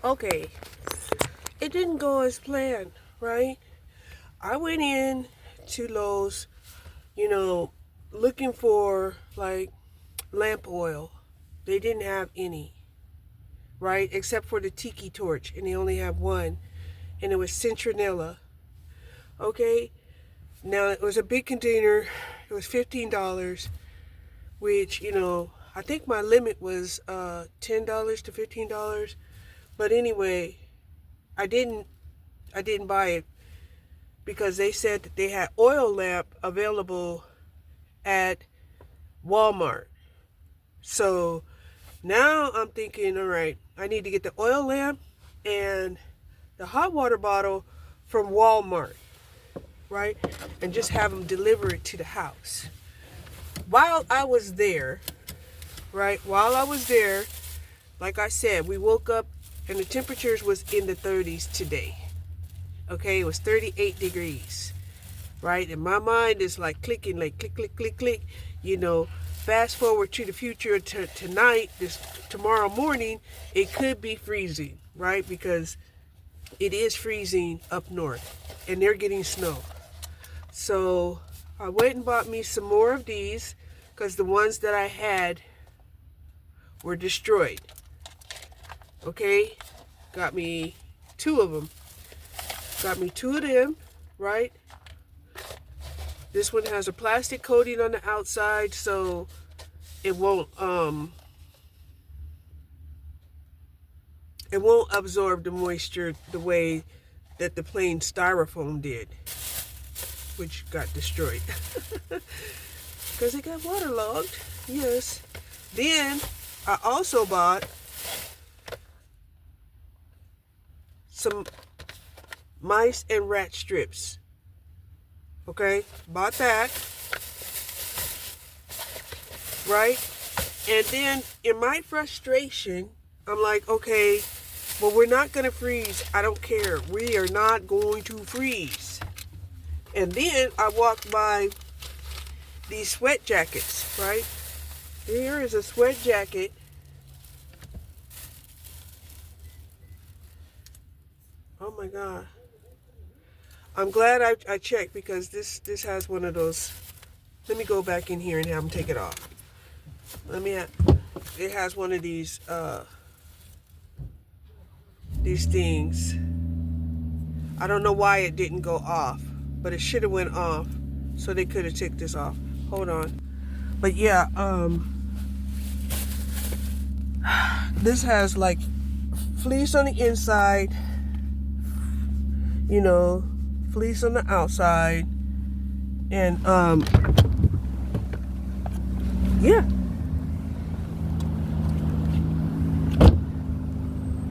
Okay, it didn't go as planned, right? I went in to Lowe's, you know, looking for like lamp oil. They didn't have any, right? Except for the tiki torch, and they only have one, and it was citronella. Okay, now it was a big container. It was $15, which I think my limit was $10 to $15. But anyway, I didn't buy it because they said that they had oil lamp available at Walmart. So now I'm thinking, all right, I need to get the oil lamp and the hot water bottle from Walmart, right? And just have them deliver it to the house. While I was there, like I said, we woke up and the temperatures was in the 30s today. Okay, it was 38 degrees, right? And my mind is like clicking, like click, click, click, click. Fast forward to the future tonight, tomorrow morning, it could be freezing, right? Because it is freezing up north and they're getting snow. So I went and bought me some more of these because the ones that I had were destroyed. Okay, got me two of them. Got me two of them, right? This one has a plastic coating on the outside, so it won't absorb the moisture the way that the plain styrofoam did, which got destroyed because it got waterlogged. Yes. Then I also bought some mice and rat strips. Okay, bought that, right? And then in my frustration, I'm like, okay, well, we're not going to freeze. I don't care. We are not going to freeze. And then I walked by these sweat jackets, right? Here is a sweat jacket. Oh my God. I'm glad I checked because this has one of those. Let me go back in here and have them take it off. It has one of these things. I don't know why it didn't go off, but it should have went off, so they could have took this off. Hold on. But yeah, this has like fleece on the inside, fleece on the outside, and yeah,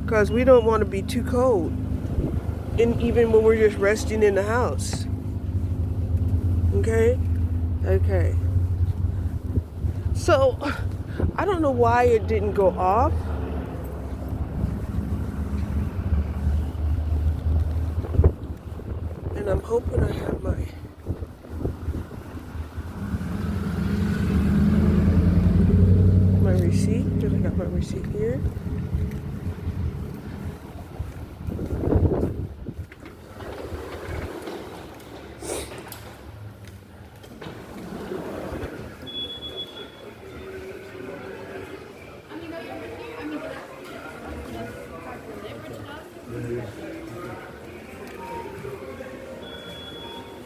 because we don't want to be too cold, and even when we're just resting in the house. Okay. So I don't know why it didn't go off. And I'm hoping I have my receipt, because I got my receipt here.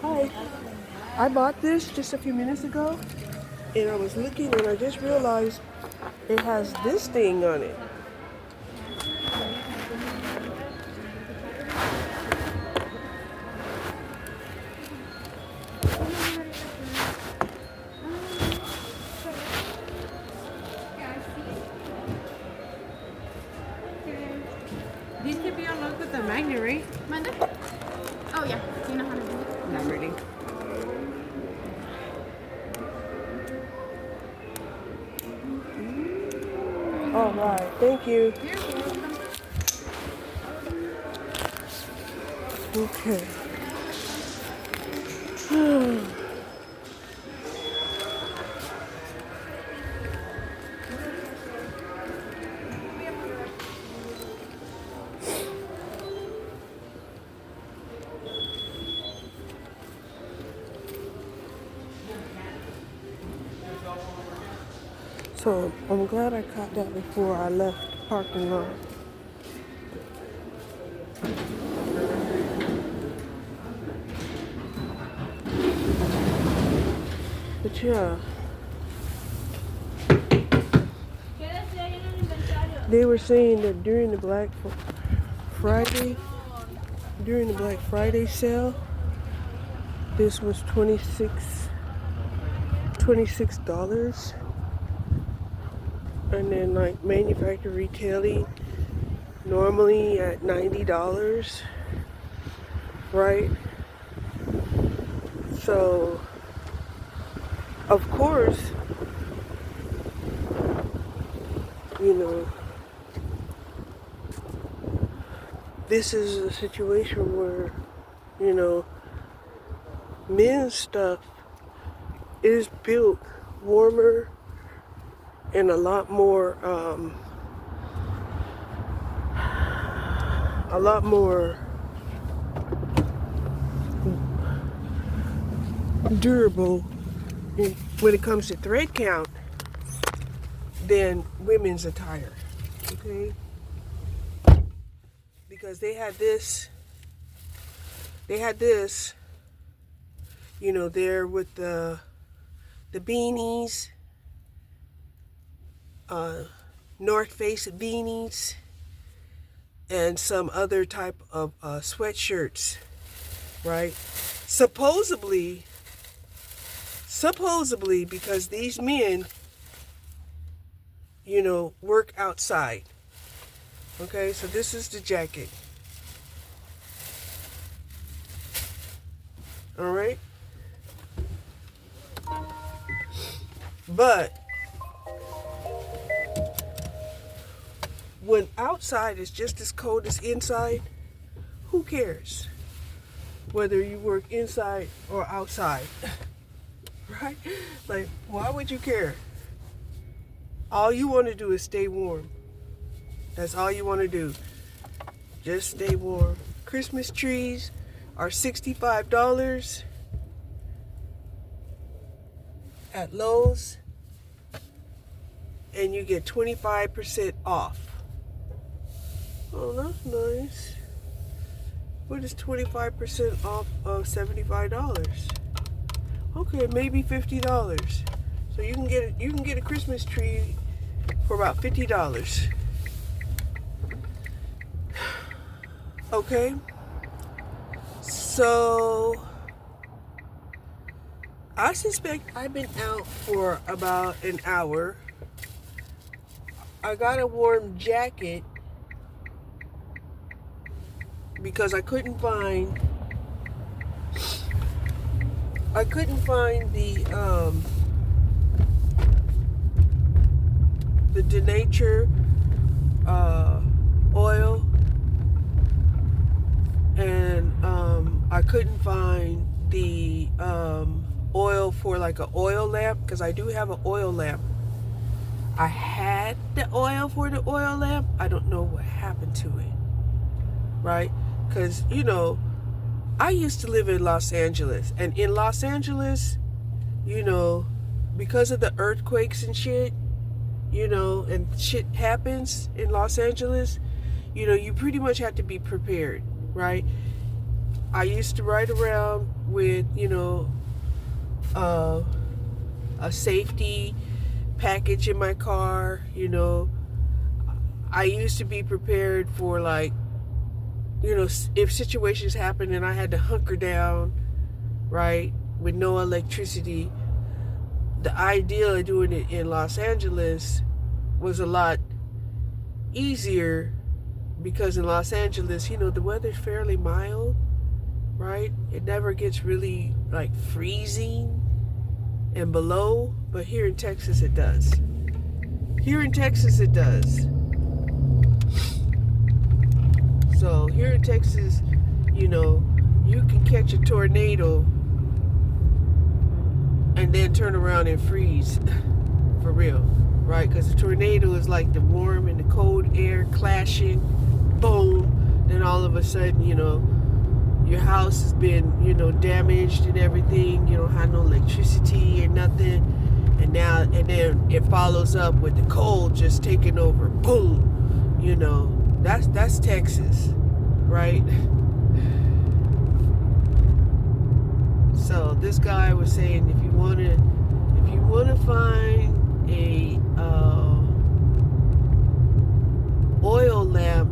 Hi. I bought this just a few minutes ago, and I was looking and I just realized it has this thing on it. These could be unlocked with a magnet, right? Manda? Oh yeah, you know how to do it. I'm ready. All right, thank you. You're welcome. Okay. So I'm glad I caught that before I left the parking lot. But yeah, they were saying that during the Friday, during the Black Friday sale, this was $26. And then like manufacturer retailing normally at $90, right? So of course, you know, this is a situation where, you know, men's stuff is built warmer and a lot more durable when it comes to thread count than women's attire. Okay? Because they had this, you know, there with the beanies, North Face beanies, and some other type of sweatshirts, right? Supposedly, because these men, you know, work outside. Okay, so this is the jacket. All right. But when outside is just as cold as inside, who cares? Whether you work inside or outside, right? Like, why would you care? All you want to do is stay warm. That's all you want to do. Just stay warm. Christmas trees are $65 at Lowe's, and you get 25% off. Oh, that's nice. What is 25% off of $75? Okay, maybe $50. So you can get a Christmas tree for about $50. Okay? So I suspect I've been out for about an hour. I got a warm jacket because I couldn't find the denature oil, and I couldn't find the oil for like an oil lamp, because I do have an oil lamp. I had the oil for the oil lamp. I don't know what happened to it, right? Because, you know, I used to live in Los Angeles, and in Los Angeles, you know, because of the earthquakes and shit, you know, and shit happens in Los Angeles, you know, you pretty much have to be prepared, right? I used to ride around with, you know, a safety package in my car, you know. I used to be prepared for, like, you know, if situations happen and I had to hunker down, right, with no electricity. The idea of doing it in Los Angeles was a lot easier because in Los Angeles, you know, the weather's fairly mild, right? It never gets really like freezing and below, but here in Texas it does. Here in Texas it does. So here in Texas, you know, you can catch a tornado and then turn around and freeze for real, right? Because the tornado is like the warm and the cold air clashing, boom, then all of a sudden, you know, your house has been, you know, damaged and everything. You don't have no electricity or nothing, and then it follows up with the cold just taking over. Boom, that's Texas, right? So this guy was saying if you want to find a oil lamp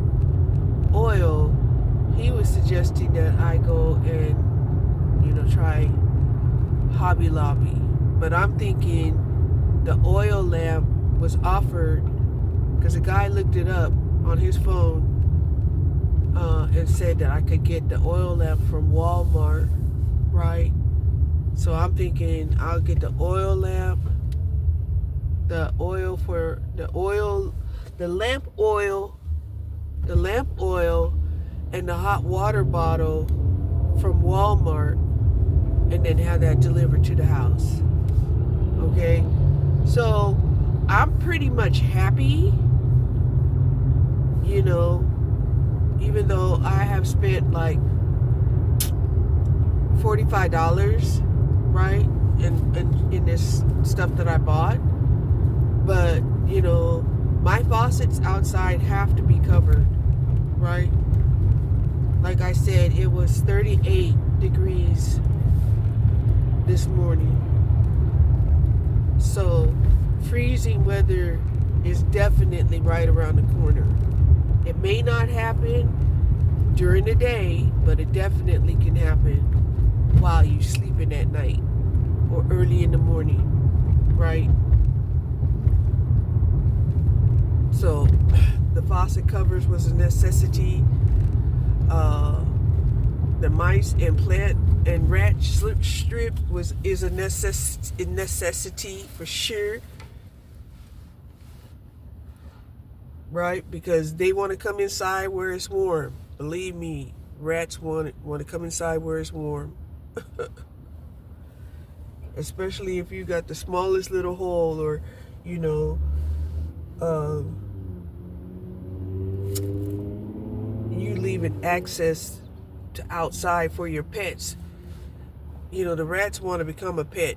oil, he was suggesting that I go and try Hobby Lobby. But I'm thinking the oil lamp was offered because a guy looked it up on his phone and said that I could get the oil lamp from Walmart, right? So I'm thinking I'll get the oil lamp, the lamp oil, and the hot water bottle from Walmart, and then have that delivered to the house. Okay, so I'm pretty much happy, even though I have spent like $45, right, in this stuff that I bought. But my faucets outside have to be covered, right? Like I said, it was 38 degrees this morning. So freezing weather is definitely right around the corner. It may not happen during the day, but it definitely can happen while you're sleeping at night or early in the morning, right? So the faucet covers was a necessity. The mice and plant and rat strip is a necessity for sure, right? Because they want to come inside where it's warm. Believe me, rats want to come inside where it's warm. Especially if you got the smallest little hole, or you leaving access to outside for your pets. The rats want to become a pet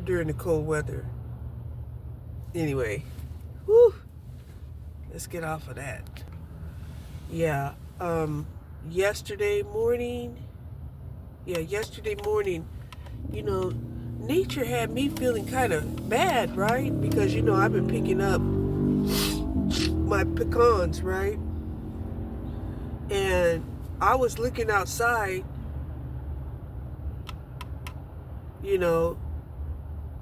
during the cold weather. Anyway, let's get off of that. Yeah, yesterday morning, nature had me feeling kind of bad, right? Because I've been picking up my pecans, right? And I was looking outside,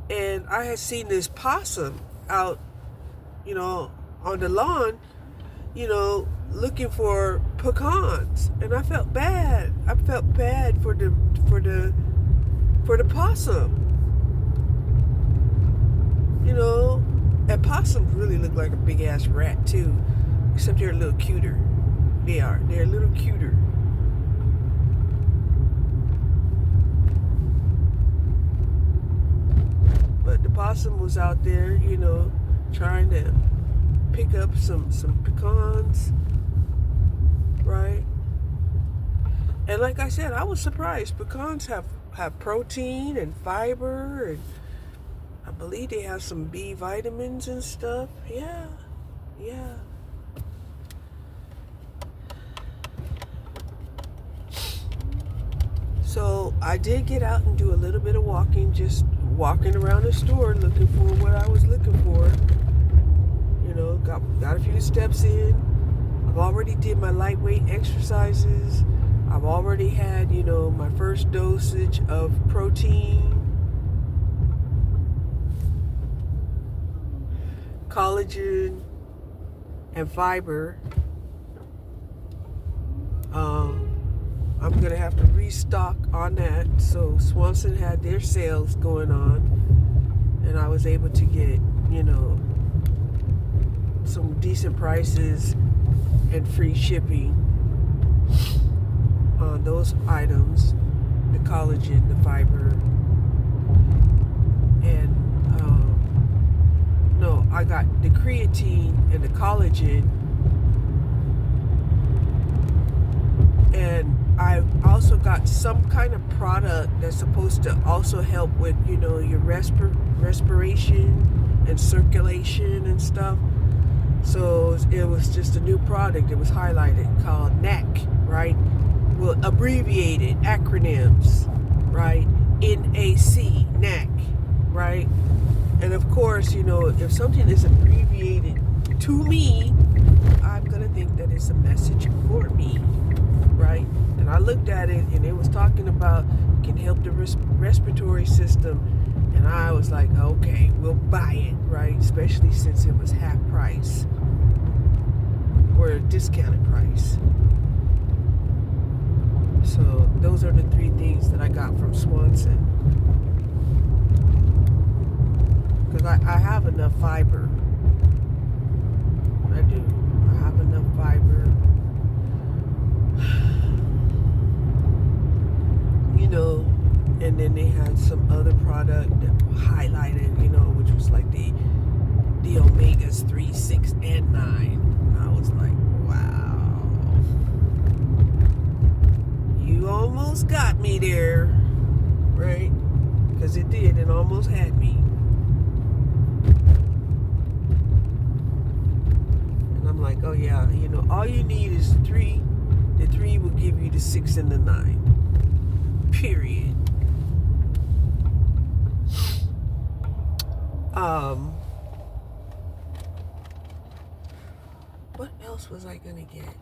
and I had seen this possum out, on the lawn, looking for pecans, and I felt bad. I felt bad for the possum. And possums really look like a big ass rat too, except they're a little cuter. They're a little cuter. But the possum was out there, trying to pick up some pecans, right? And like I said, I was surprised. Pecans have protein and fiber, and I believe they have some B vitamins and stuff. Yeah. So I did get out and do a little bit of walking, just walking around the store looking for what I was looking for. Got a few steps in. I've already did my lightweight exercises. I've already had, my first dosage of protein, collagen, and fiber. I'm gonna have to restock on that. So Swanson had their sales going on, and I was able to get, some decent prices and free shipping on those items, the collagen, the fiber, and no, I got the creatine and the collagen, and I also got some kind of product that's supposed to also help with, your respiration and circulation and stuff. So it was just a new product. It was highlighted called NAC, right? Well, abbreviated acronyms, right? NAC, NAC, right? And of course, if something is abbreviated to me, I'm going to think that it's a message for me, right? And I looked at it and it was talking about can help the respiratory system. And I was like, okay, we'll buy it, right? Especially since it was half price or a discounted price. So those are the 3 things that I got from Swanson. Because I have enough fiber. I do. I have enough fiber. And then they had some other product that highlighted, which was like the omegas 3, 6, and 9. I was like, wow. You almost got me there, right? Because it did. It almost had me. And I'm like, oh yeah, all you need is 3. The 3 will give you the 6 and the 9. Period. What else was I gonna get?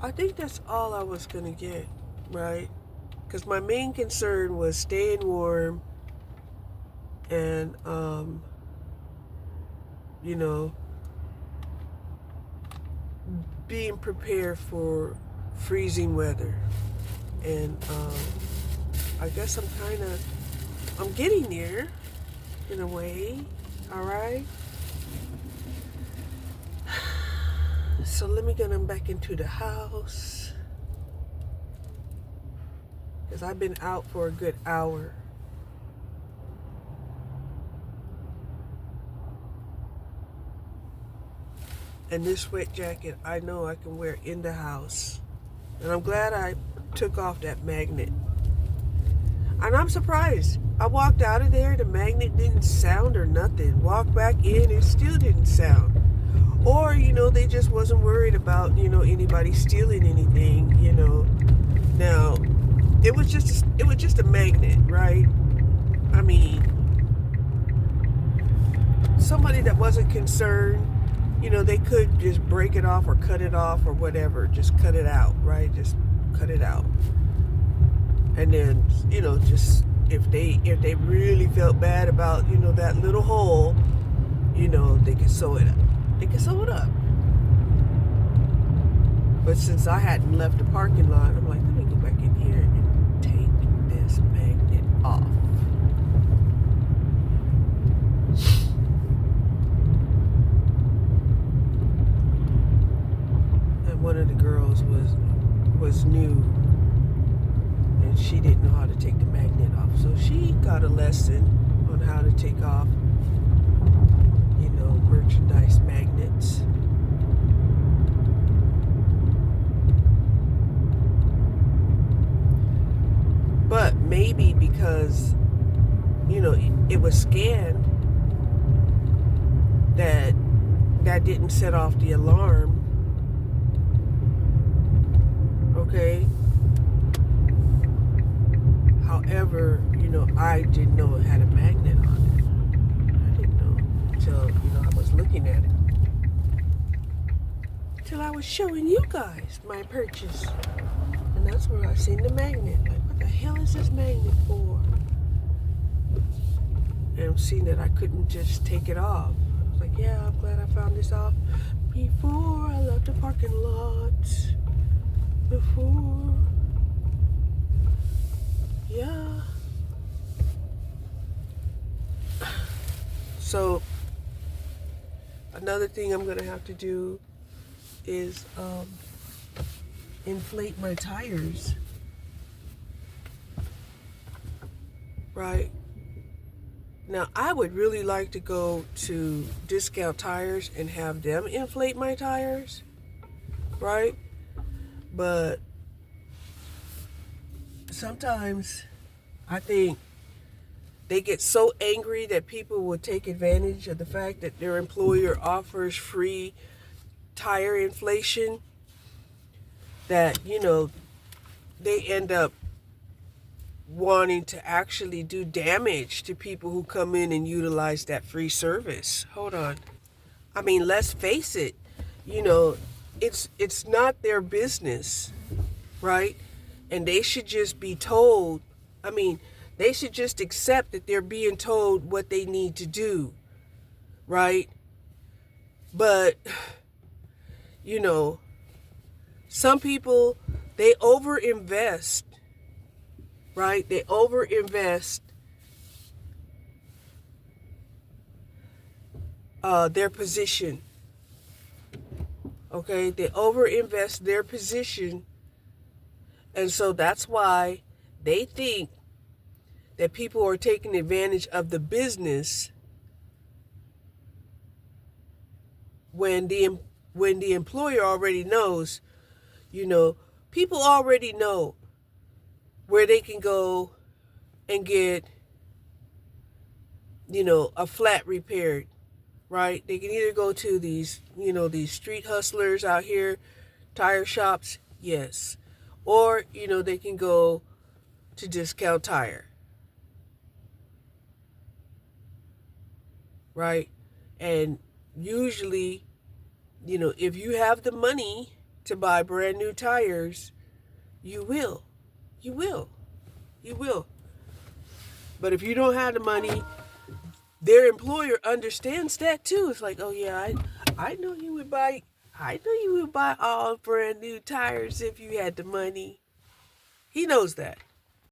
I think that's all I was gonna get, right? Because my main concern was staying warm and, being prepared for freezing weather. And I guess I'm getting there in a way, all right? So let me get them back into the house because I've been out for a good hour. And this sweat jacket, I know I can wear in the house. And I'm glad I took off that magnet. And I'm surprised. I walked out of there, the magnet didn't sound or nothing. Walked back in, it still didn't sound. Or, they just wasn't worried about, anybody stealing anything, Now, it was just a magnet, right? I mean, somebody that wasn't concerned, they could just break it off or cut it off or whatever. Just cut it out, right? Just cut it out. And then, just if they really felt bad about, that little hole, they could sew it up. They could sew it up. But since I hadn't left the parking lot, I'm like, let me go back in here and take this magnet off. And one of the girls was new, and she didn't know how to take the magnet off. So she got a lesson on how to take off, merchandise magnets. But maybe because, it was scanned, that didn't set off the alarm. Okay? However, I didn't know it had a magnet on it. I didn't know until, I was looking at it. Till I was showing you guys my purchase. And that's where I seen the magnet. Like, what the hell is this magnet for? And I'm seeing that I couldn't just take it off. I was like, yeah, I'm glad I found this off before I left the parking lot. Before. Yeah. So, another thing I'm going to have to do is inflate my tires. Right? Now, I would really like to go to Discount Tires and have them inflate my tires, right? But sometimes I think they get so angry that people will take advantage of the fact that their employer offers free tire inflation that, they end up wanting to actually do damage to people who come in and utilize that free service. Hold on. I mean, let's face it, it's not their business, right? And they should just be told, they should just accept that they're being told what they need to do, right? But, some people, they overinvest, right? They overinvest their position. Okay? They overinvest their position. And so that's why they think that people are taking advantage of the business when the employer already knows, people already know where they can go and get, a flat repaired, right? They can either go to these, these street hustlers out here, tire shops, yes. Or, they can go to Discount Tire, right? And usually, if you have the money to buy brand new tires, you will. You will. You will. But if you don't have the money, their employer understands that too. It's like, oh yeah, I know you would buy all brand new tires if you had the money. He knows that.